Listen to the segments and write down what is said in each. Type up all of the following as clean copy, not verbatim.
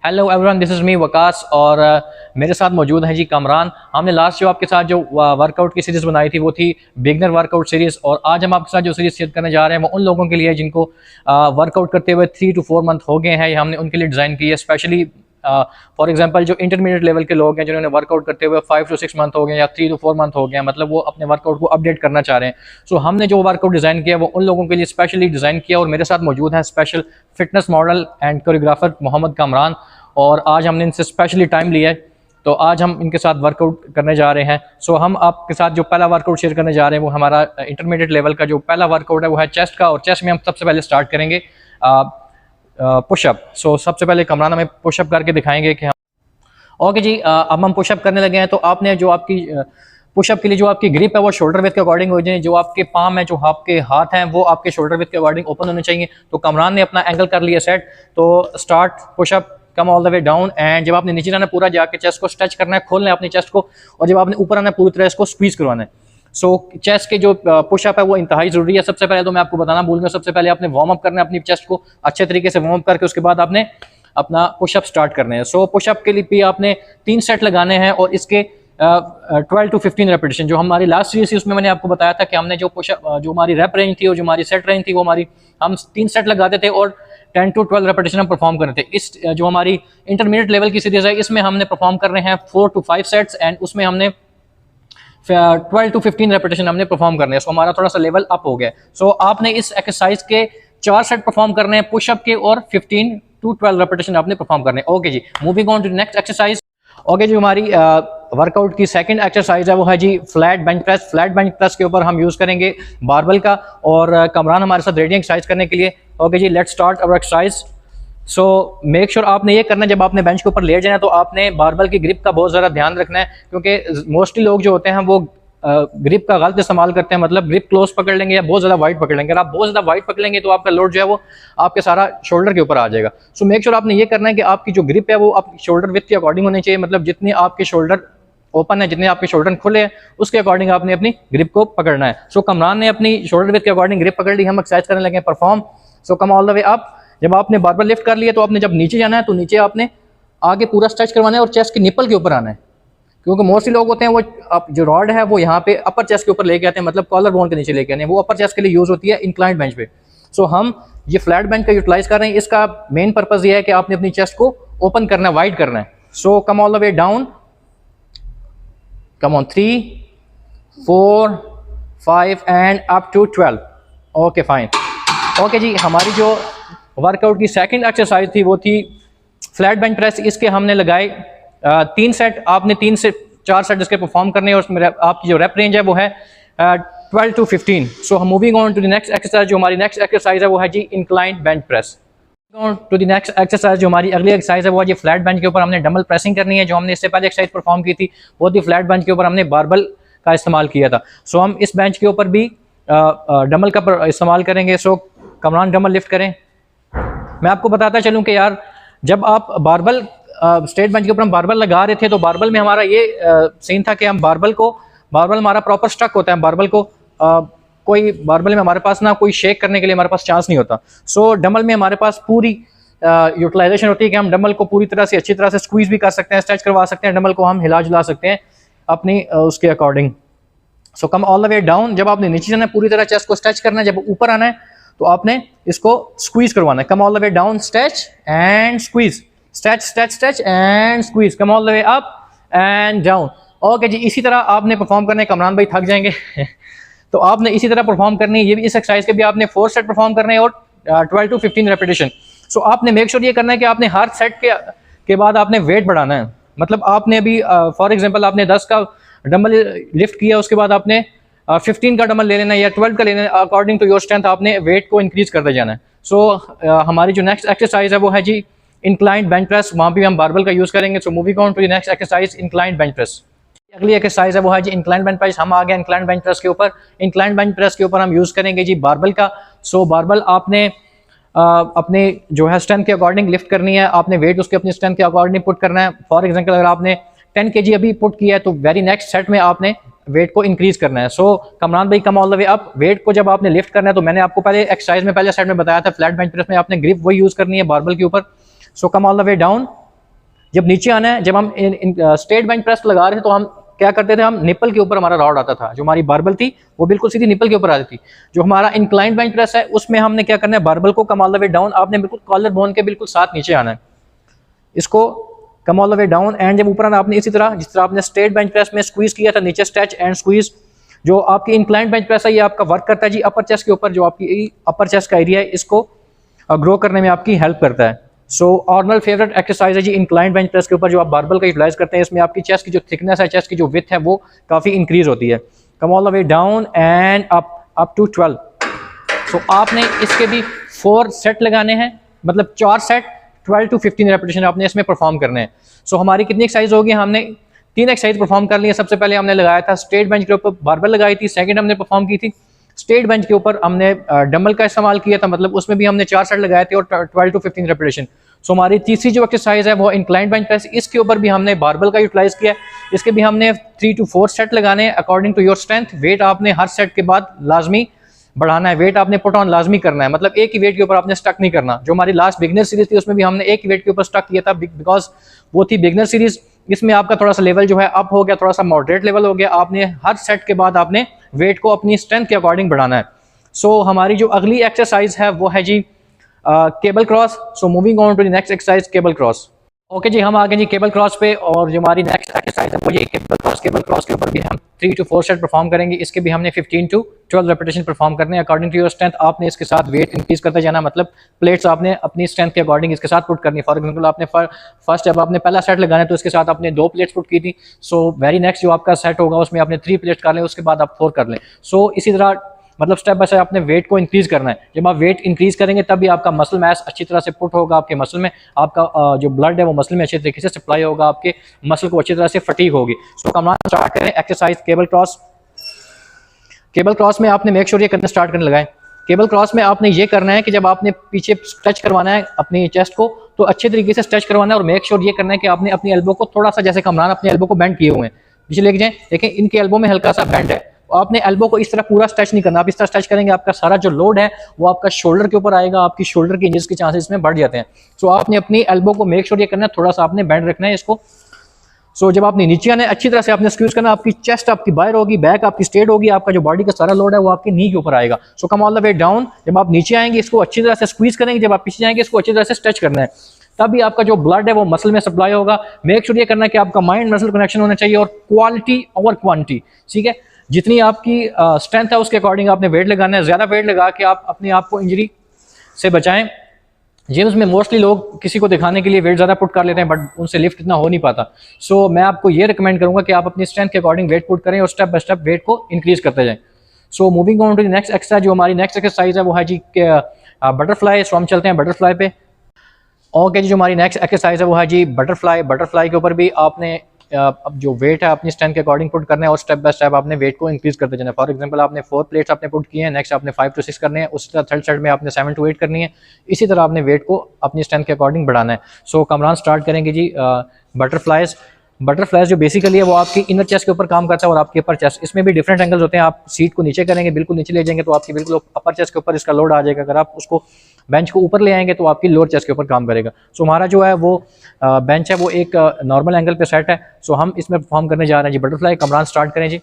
Hello everyone, this is me Waqas और मेरे साथ मौजूद है जी कमरान। हमने लास्ट जो आपके साथ जो वर्कआउट की सीरीज़ बनाई थी वो थी बिगनर वर्कआउट सीरीज़, और आज हम आपके साथ जो सीरीज़ शेयर करने जा रहे हैं वो उन लोगों के लिए जिनको वर्कआउट करते हुए 3 to 4 मंथ हो गए हैं। ये हमने उनके लिए डिज़ाइन की है स्पेशली। फॉर एग्जांपल जो इंटरमीडिएट लेवल के लोग हैं जिन्होंने वर्कआउट करते हुए 5 to 6 मंथ हो गए या 3 to 4 मंथ हो गए हैं, मतलब वो अपने वर्कआउट को अपडेट करना चाह रहे हैं। सो हमने जो वर्कआउट डिज़ाइन किया वो उन लोगों के लिए स्पेशली डिज़ाइन किया, और मेरे साथ मौजूद हैं special fitness model and choreographer Mohammad Kamran, और आज हमने इनसे स्पेशली टाइम लिया है, तो आज हम इनके साथ वर्कआउट करने जा रहे हैं। सो हम आपके साथ जो पहला वर्कआउट शेयर करने जा रहे हैं वो हमारा इंटरमीडिएट लेवल का जो पहला वर्कआउट है वो है चेस्ट का, और चेस्ट में हम सबसे पहले स्टार्ट करेंगे पुशअप। सो सबसे पहले कमरान हमें पुशअप करके दिखाएंगे कि हम ओके जी। अब हम पुशअप करने लगे हैं, तो आपने जो आपकी पुशअप के लिए जो आपकी ग्रिप है वो शोल्डर विड्थ के अकॉर्डिंग हो जाए। जो आपके पाम है, जो आपके हाथ हैं, वो आपके शोल्डर विड्थ के अकॉर्डिंग ओपन होने चाहिए। तो कमरान ने अपना एंगल कर लिया सेट, तो start pushup, come all the way down, and जब आपने नीचे जाना पूरा जाके चेस्ट को स्ट्रेच करना है, खोलना है अपनी चेस्ट को, और जब आपने ऊपर आना है पूरी तरह इसको स्क्वीज करवाना है। सो चेस्ट के जो पुशअप है वो इंतहाई जरूरी है। सबसे पहले तो मैं आपको बताना भूल गया, सबसे पहले आपने वार्म अप करना है अपनी चेस्ट को अच्छे तरीके से वार्म अप करके, उसके बाद आपने अपना पुशअप स्टार्ट करने हैं। सो पुशअप के लिए भी आपने 3 सेट लगाने हैं, और इसके 12 to 15 रेपिटेशन। जो हमारी लास्ट सीरीज थी उसमें मैंने आपको बताया था कि हमने जो पुशअप जो हमारी रैप रेंज थी और जो हमारी सेट रेंज थी वो हमारी हम 3 सेट लगाते थे और 10 to 12 रेपिटेशन हम परफॉर्म कर रहे थे। इस जो हमारी इंटरमीडिएट लेवल की सीरीज है इसमें हमने परफॉर्म कर रहे हैं 4 to 5 सेट्स, एंड उसमें हमने 12 to 15 रेपिटेशन हमने परफॉर्म करने हैं। सो हमारा थोड़ा सा लेवल अप हो गया। सो आपने इस एक्सरसाइज के 4 सेट परफॉर्म करने हैं पुशअप के, और 15 to 12 रेपिटेशन आपने परफॉर्म करने हैं। ओके जी, moving on to next exercise. Okay जी, हमारी वर्कआउट की सेकंड एक्सरसाइज है वो है जी flat bench press. Flat bench press के ऊपर हम यूज करेंगे बारबल का, और कमरान हमारे साथ रेडी एक्सरसाइज करने के लिए। ओके जी, let's start our exercise. So make sure आपने ये करना है, जब आपने बेंच के ऊपर लेट जाना है तो आपने बारबल की ग्रिप का बहुत ज़्यादा ध्यान रखना है, क्योंकि मोस्टली लोग जो होते हैं वो ग्रिप का गलत इस्तेमाल करते हैं, मतलब ग्रिप क्लोज पकड़ लेंगे या बहुत ज़्यादा वाइड पकड़ लेंगे। अगर आप बहुत ज़्यादा वाइड पकड़ लेंगे तो आपका लोड जो है वो आपके सारा शोल्डर के ऊपर आ जाएगा। सो मेक श्योर आपने ये करना है कि आपकी जो ग्रिप है वो आप शोल्डर विड्थ के अकॉर्डिंग होनी चाहिए, मतलब जितने आपके शोल्डर ओपन है, जितने आपके शोल्डर खुले हैं उसके अकॉर्डिंग आपने अपनी ग्रिप को पकड़ना है। सो कमरान ने अपनी शोल्डर विड्थ के अकॉर्डिंग ग्रिप पकड़ ली, हम एक्सरसाइज करने लगे perform. So come all the way up. जब आपने बारबल लिफ्ट कर लिया तो आपने जब नीचे जाना है तो नीचे आपने आगे पूरा स्ट्रेच करवाना है और चेस्ट के निपल के ऊपर आना है, क्योंकि मोस्टली लोग होते हैं वो आप जो रॉड है वो यहाँ पे अपर चेस्ट के ऊपर लेके आते हैं, मतलब कॉलर बोन के नीचे लेके आते हैं, वो अपर चेस्ट के लिए यूज होती है इंक्लाइंड बेंच पे। सो हम ये फ्लैट बेंच का यूटिलाइज कर रहे हैं। इसका मेन पर्पज ये है कि आपने अपनी चेस्ट को ओपन करना है, वाइड करना है। So come all the way down, come on 3, 4, 5 and up to 12। Okay fine. Okay जी, हमारी जो वर्कआउट की सेकंड एक्सरसाइज थी वो थी फ्लैट बेंच प्रेस। इसके हमने लगाए 3 सेट, आपने 3 से 4 सेट इसके परफॉर्म करने हैं, और उसमें आपकी जो रेप रेंज है वो है 12 to 15। सो हम moving on to the next exercise. जो हमारी नेक्स्ट एक्सरसाइज है वो है जी inclined bench press. To the next exercise, जो हमारी अगली एक्सरसाइज है वो जी फ्लैट बेंच के ऊपर हमने डबल प्रेसिंग करनी है। जो हमने इससे पहले एक्सरसाइज परफॉर्म की थी वो थी फ्लैट बेंच के ऊपर हमने बारबल का इस्तेमाल किया था। सो हम इस बेंच के ऊपर भी डम्बल का इस्तेमाल करेंगे। सो कमरान डम्बल लिफ्ट करें। मैं आपको बताता चलूँ कि यार जब आप बारबल स्ट्रेट बेंच के ऊपर हम बारबल लगा रहे थे तो बारबल में हमारा ये सीन था कि हम बारबल हमारा प्रॉपर स्टक होता है। बारबल को कोई बारबल में हमारे पास ना कोई शेक करने के लिए हमारे पास चांस नहीं होता। सो डंबल में हमारे पास पूरी यूटिलाइजेशन होती है कि हम डंबल को पूरी तरह से अच्छी तरह से स्क्वीज भी कर सकते हैं, स्ट्रेच करवा सकते हैं, डंबल को हम हिला जुला सकते हैं अपनी उसके according. So come all the way down. जब आपने नीचे जाना है पूरी तरह चेस्ट को स्ट्रेच करना है, जब ऊपर आना है तो आपने इसको स्क्वीज करवाना है। Come all the way down, stretch and squeeze, stretch stretch stretch and squeeze, come all the way up and down. Okay जी, इसी तरह आपने परफॉर्म करने। कमरान भाई थक जाएंगे तो आपने इसी तरह परफॉर्म करनी है। ये भी इस एक्सरसाइज के भी आपने 4 सेट परफॉर्म करने हैं और 12 to 15 रेपिटेशन। सो आपने मेक श्योर ये करना है कि आपने हर सेट के बाद आपने वेट बढ़ाना है। मतलब आपने अभी फॉर एग्जांपल आपने 10 का डंबल लिफ्ट किया, उसके बाद आपने 15 का डंबल ले लेना है या 12 का लेना है, अकॉर्डिंग टू योर स्ट्रेंथ आपने वेट को इंक्रीज करते जाना है। सो हमारी जो नेक्स्ट एक्सरसाइज है वो है जी इंक्लाइंड बेंच प्रेस। वहाँ भी हम बारबल का यूज करेंगे। So moving on to the next exercise inclined bench press. अगली एक्सरसाइज है वो है जी इंक्लाइंड बेंच प्रेस। हम आ गए इंक्लाइंड बेंच प्रेस के ऊपर। इंक्लाइंड बेंच प्रेस के ऊपर हम यूज करेंगे जी बारबल का। सो बारबल आपने अपने जो है स्ट्रेंथ के अकॉर्डिंग लिफ्ट करनी है, आपने वेट उसके अपनी स्ट्रेंथ के अकॉर्डिंग पुट करना है। फॉर एग्जांपल अगर आपने 10 kg अभी पुट किया है तो वेरी नेक्स्ट सेट में आपने वेट को इंक्रीज करना है। सो कमरान भाई come all the way up. Weight को जब आपने लिफ्ट करना है तो मैंने आपको पहले एक्सरसाइज में पहले सेट में बताया था फ्लैट बेंच प्रेस में आपने ग्रिप वही यूज करनी है बारबल के ऊपर। So come all the way down, जब नीचे आना है, जब हम स्ट्रेट बेंच प्रेस लगा रहे थे तो हम क्या करते थे, हम निपल के ऊपर हमारा रॉड आता था, जो हमारी बारबल थी वो बिल्कुल सीधी निपल के ऊपर आती थी। जो हमारा इंक्लाइंड बेंच प्रेस है उसमें हमने क्या करना है, बारबल को कम ऑल द वे डाउन, आपने बिल्कुल कॉलर बोन के बिल्कुल साथ नीचे आना है, इसको कम all the way down. And जब ऊपर आना आपने इसी तरह जिस तरह आपने स्ट्रेट बेंच प्रेस में स्क्वीज किया था, नीचे स्ट्रेच एंड स्क्वीज। जो आपकी इंक्लाइंड बेंच प्रेस है ये आपका वर्क करता है जी अपर चेस्ट के ऊपर, जो आपकी अपर चेस्ट का एरिया है इसको ग्रो करने में आपकी हेल्प करता है। सो ऑर्डिनल फेवरेट एक्सरसाइज है जी इंक्लाइंड बेंच प्रेस के ऊपर, जो आप बारबल का यूटिलाइज करते हैं। इसमें आपकी चेस्ट की जो थिकनेस है, चेस्ट की जो विड्थ है वो काफ़ी इंक्रीज होती है। Come all the way down and up to 12। So आपने इसके भी 4 सेट लगाने हैं, मतलब 4 सेट 12 to 15 रेपिटेशन आपने इसमें परफॉर्म करने हैं। सो हमारी कितनी एक्सरसाइज होगी, हमने 3 एक्सरसाइज परफॉर्म कर ली है। सबसे पहले हमने लगाया था स्ट्रेट बेंच के ऊपर बारबल लगाई थी, सेकंड हमने परफॉर्म की थी स्ट्रेट बेंच के ऊपर हमने डंबल का इस्तेमाल किया था, मतलब उसमें भी हमने 4 सेट लगाए थे और 12 to 15 रेपिटेशन। सो हमारी तीसरी जो एक्सरसाइज है वो इंक्लाइंड बेंच प्रेस, इसके ऊपर भी हमने बारबल का यूटिलाइज किया। इसके भी हमने 3 to 4 सेट लगाने हैं according to your strength. Weight आपने हर सेट के बाद लाजमी बढ़ाना है, वेट आपने पुट ऑन लाजमी करना है, मतलब एक ही वेट के ऊपर आपने स्टक नहीं करना। जो हमारी लास्ट बिगनर सीरीज थी उसमें भी हमने एक ही वेट के ऊपर स्टक किया था, बिकॉज वो थी बिगनर सीरीज। इसमें आपका थोड़ा सा लेवल जो है अप हो गया, थोड़ा सा मॉडरेट लेवल हो गया। आपने हर सेट के बाद आपने वेट को अपनी स्ट्रेंथ के अकॉर्डिंग बढ़ाना है। सो हमारी जो अगली एक्सरसाइज है वो है जी cable cross. So moving on to the next exercise cable cross. Okay जी, हम आ गए जी केबल क्रॉस पे, और जो हमारी नेक्स्ट एक्सरसाइज है वो ये केबल क्रॉस। केबल क्रॉस के ऊपर भी हम 3 to 4 सेट परफॉर्म करेंगे। इसके भी हमने 15 to 12 रेपिटेशन परफॉर्म करने हैं अकॉर्डिंग टू योर स्ट्रेंथ। आपने इसके साथ वेट इंक्रीज करते जाना, मतलब प्लेट्स आपने अपनी स्ट्रेंथ के अकॉर्डिंग इसके साथ पुट करनी है। फॉर एग्जांपल आपने फर्स्ट जब आपने पहला सेट लगाना है तो इसके साथ आपने 2 प्लेट्स पुट की थी। सो वेरी नेक्स्ट जो आपका सेट होगा उसमें आपने 3 प्लेट्स कर लें, उसके बाद आप 4 कर लें। सो इसी तरह मतलब स्टेप बाय स्टेप आपने वेट को इंक्रीज करना है। जब आप वेट इंक्रीज करेंगे तभी आपका मसल मैस अच्छी तरह से पुट होगा आपके मसल में, आपका जो ब्लड है वो मसल में अच्छे तरीके से सप्लाई होगा, आपके मसल को अच्छी तरह से फटीग होगी। सो कमाल स्टार्ट करें exercise cable cross. Cable cross में आपने मेक श्योर ये करना स्टार्ट करने लगाएं। केबल क्रॉस में आपने ये करना है कि जब आपने पीछे स्ट्रेच करवाना है अपनी चेस्ट को तो अच्छे तरीके से स्ट्रेच करवाना है, और मेक श्योर ये करना है कि आपने अपनी एल्बो को थोड़ा सा, जैसे कमरान अपने एल्बो को बेंड किए हुए हैं, पीछे लेके जाएं, देखें इनके एल्बो में हल्का सा बेंड है। आपने एल्बो को इस तरह पूरा स्ट्रेच नहीं करना। आप इस तरह स्ट्रेच करेंगे आपका सारा जो लोड है वो आपका शोल्डर के ऊपर आएगा, आपकी शोल्डर के इंजरीज के चांसेस इसमें बढ़ जाते हैं। सो आपने अपनी एल्बो को मेक श्योर ये करना है थोड़ा सा आपने बेंड रखना है इसको। सो जब आपने नीचे आना है अच्छी तरह से आपने स्क्वीज करना, आपकी चेस्ट आपकी बाहर होगी, बैक आपकी स्ट्रेट होगी, आपका जो बॉडी का सारा लोड है वो आपके नी के ऊपर आएगा। So come all the way down. जब आप नीचे आएंगे इसको अच्छी तरह से स्क्वीज करेंगे, जब आप पीछे जाएंगे इसको अच्छी तरह से स्ट्रेच करना है, तभी आपका जो ब्लड है वो मसल में सप्लाई होगा। मेक श्योर ये करना है कि आपका माइंड मसल कनेक्शन होना चाहिए, और क्वालिटी ओवर क्वांटिटी, ठीक है। जितनी आपकी स्ट्रेंथ है उसके अकॉर्डिंग आपने वेट लगाना है। ज़्यादा वेट लगा के आप अपने आप को इंजरी से बचाएं। जिम्स में मोस्टली लोग किसी को दिखाने के लिए वेट ज़्यादा पुट कर लेते हैं, बट उनसे लिफ्ट इतना हो नहीं पाता। सो मैं आपको ये रिकमेंड करूंगा कि आप अपनी स्ट्रेंथ के अकॉर्डिंग वेट पुट करें और स्टेप बाय स्टेप वेट को इंक्रीज करते जाएं। So moving on to the next exercise. जो हमारी नेक्स्ट एक्सरसाइज है वो है जी बटरफ्लाई। सो हम चलते हैं बटरफ्लाई पे। ओके जी, जो हमारी नेक्स्ट एक्सरसाइज है वो है जी बटरफ्लाई। बटरफ्लाई के ऊपर भी आपने अब जो वेट है अपनी स्ट्रेंथ के अकॉर्डिंग पुट करना है, और स्टेप बाय स्टेप आपने वेट को इंक्रीज करते जाना है। फॉर एग्जांपल आपने 4 प्लेट्स आपने पुट किए हैं, नेक्स्ट आपने 5 to 6 करने हैं, उसी तरह थर्ड सेट में आपने 7 to 8 करनी है। इसी तरह आपने वेट को अपनी स्ट्रेंथ के अकॉर्डिंग बढ़ाना है। सो कमरान स्टार्ट करेंगे जी बटरफ्लाइज। बटरफ्लाइज जो बेसिकली है वो आपकी इनर चेस्ट के ऊपर काम करता है और आपके अपर चेस्ट। इसमें भी डिफरेंट एंगल्स होते हैं। आप सीट को नीचे करेंगे, बिल्कुल नीचे ले जाएंगे तो आपकी बिल्कुल अपर चेस्ट के ऊपर इसका लोड आ जाएगा। अगर आप उसको बेंच को ऊपर ले आएंगे तो आपकी लोअर चेस्ट के ऊपर काम करेगा। सो हमारा जो है वो बेंच है वो एक नॉर्मल एंगल पे सेट है। सो हम इसमें परफॉर्म करने जा रहे हैं जी बटरफ्लाई। कमरान स्टार्ट करें जी।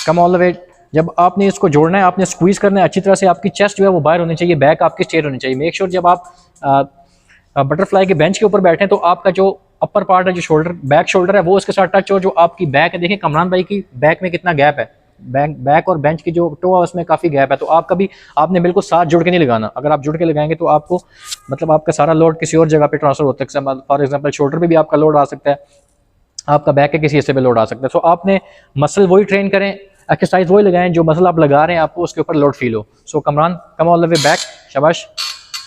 कम ऑल द वे। जब आपने इसको जोड़ना है आपने स्क्वीज करना है अच्छी तरह से, आपकी चेस्ट जो है वो बाहर होनी चाहिए, बैक आपकी स्ट्रेट होनी चाहिए। मेक श्योर जब आप बटरफ्लाई के बेंच के ऊपर बैठे तो आपका जो अपर पार्ट है, जो शोल्डर बैक शोल्डर है वो उसके साथ टच हो। जो आपकी बैक है, देखें कमरान भाई की बैक में कितना गैप है, बैक और बेंच की जो टो है उसमें काफ़ी गैप है। तो आप कभी आपने बिल्कुल साथ जुड़ के नहीं लगाना। अगर आप जुड़ के लगाएंगे तो आपको मतलब आपका सारा लोड किसी और जगह पे ट्रांसफर होता है। फॉर एग्जांपल शोल्डर पे भी आपका लोड आ सकता है, आपका बैक के किसी हिस्से पे लोड आ सकता है। सो आपने मसल वही ट्रेन करें, एक्सरसाइज वही लगाएं जो मसल आप लगा रहे हैं आपको उसके ऊपर लोड फील हो। So Kamran come all the way back, शाबाश।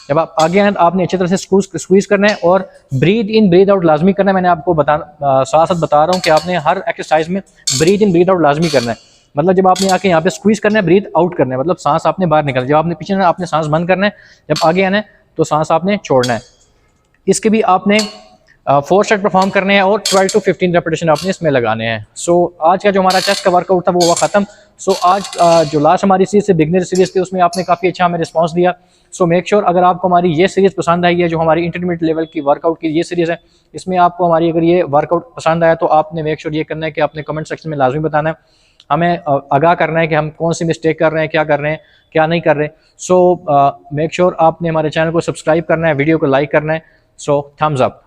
जब आप आगे आए तो आपने अच्छी तरह से स्क्वीज करना है और ब्रीद इन ब्रीद आउट लाजमी करना है। मैंने आपको साथ साथ बता रहा हूँ कि आपने हर एक्सरसाइज में ब्रीद इन ब्रीद आउट लाजमी करना है। मतलब जब आपने आके यहाँ पे स्क्वीज करना है, ब्रीथ आउट करना है, मतलब सांस आपने बाहर निकालना है। जब आपने पीछे ना आपने सांस बंद करना है, जब आगे आना है तो सांस आपने छोड़ना है। इसके भी आपने 4 सेट परफॉर्म करने हैं और 12 to 15 रेपिटेशन आपने इसमें लगाने हैं। सो आज का जो हमारा चेस्ट का वर्कआउट था वो हुआ ख़त्म। सो आज जो लास्ट हमारी सीरीज से बिगनर सीरीज थी उसमें आपने काफ़ी अच्छा हमें रिस्पांस दिया। सो मेक श्योर अगर आपको हमारी ये सीरीज़ पसंद आई है, जो हमारी इंटरमीडिएट लेवल की वर्कआउट की ये सीरीज़ है, इसमें आपको हमारी अगर ये वर्कआउट पसंद आया तो आपने मेक श्योर ये करना है कि आपने कमेंट सेक्शन में लाजमी बताना है, हमें आगाह करना है कि हम कौन सी मिस्टेक कर रहे हैं, क्या कर रहे हैं, क्या नहीं कर रहे। सो मेक श्योर आपने हमारे चैनल को सब्सक्राइब करना है, वीडियो को लाइक करना है। सो थम्स अप।